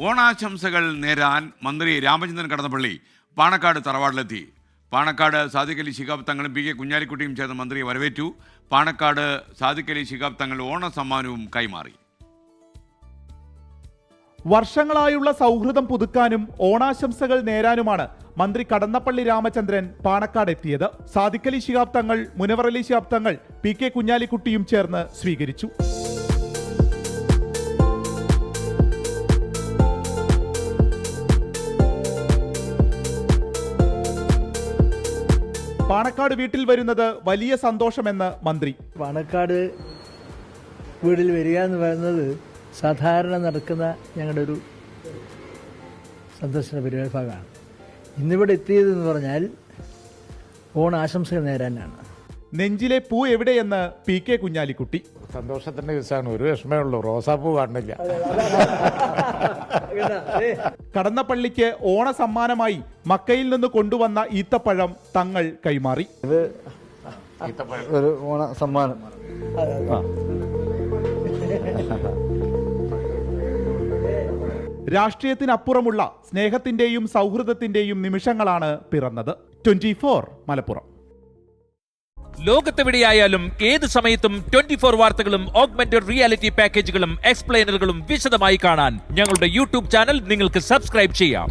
ഓണാശംസകൾ നേരാൻ മന്ത്രി രാമചന്ദ്രൻ കടന്നപ്പള്ളി പാണക്കാട് തറവാടിലെത്തി. പാണക്കാട് സാദിഖ് അലി ശിഹാബ് തങ്ങളും പി കെ കുഞ്ഞാലിക്കുട്ടിയും ചേർന്ന് മന്ത്രിയെ വരവേറ്റു. പാണക്കാട് സാദിഖ് അലി ശിഹാബ് തങ്ങൾ ഓണസമ്മാനവും കൈമാറി. വർഷങ്ങളായുള്ള സൗഹൃദം പുതുക്കാനും ഓണാശംസകൾ നേരാനുമാണ് മന്ത്രി കടന്നപ്പള്ളി രാമചന്ദ്രൻ പാണക്കാട് എത്തിയത്. സാദിഖ് അലി ശിഹാബ് തങ്ങൾ, മുനവർ അലി ശിഹാബ് തങ്ങൾ, പി കെ കുഞ്ഞാലിക്കുട്ടിയും ചേർന്ന് സ്വീകരിച്ചു. പാണക്കാട് വീട്ടിൽ വരുന്നത് വലിയ സന്തോഷമെന്ന് മന്ത്രി. പാണക്കാട് വീട്ടിൽ വരിക എന്ന് പറയുന്നത് സാധാരണ നടക്കുന്ന ഞങ്ങളുടെ ഒരു സന്ദർശന പരിപാടി ഭാഗമാണ്. ഇന്നിവിടെ എത്തിയതെന്ന് പറഞ്ഞാൽ ഓണാശംസകൾ നേരാനാണ്. നെഞ്ചിലെ പൂ എവിടെയെന്ന് പി കെ കുഞ്ഞാലിക്കുട്ടി. സന്തോഷത്തിന്റെ ദിവസമാണ്, ഒരു വിഷമേ ഉള്ളൂ, റോസാപ്പൂ കാണില്ല. കടന്നപ്പള്ളിക്ക് ഓണസമ്മാനമായി മക്കയിൽ നിന്ന് കൊണ്ടുവന്ന ഈത്തപ്പഴം തങ്ങൾ കൈമാറി. ഇത് ഒരു ഓണ സമ്മാനം. രാഷ്ട്രീയത്തിനപ്പുറമുള്ള സ്നേഹത്തിന്റെയും സൗഹൃദത്തിന്റെയും നിമിഷങ്ങളാണ് പിറന്നത്. 24 മലപ്പുറം. ലോകത്തെവിടെയായാലും ഏത് സമയത്തും 24 വാർത്തകളും ഓഗ്മെന്റഡ് റിയാലിറ്റി പാക്കേജുകളും എക്സ്പ്ലെയിനറുകളും വിശദമായി കാണാൻ ഞങ്ങളുടെ യൂട്യൂബ് ചാനൽ നിങ്ങൾക്ക് സബ്സ്ക്രൈബ് ചെയ്യാം.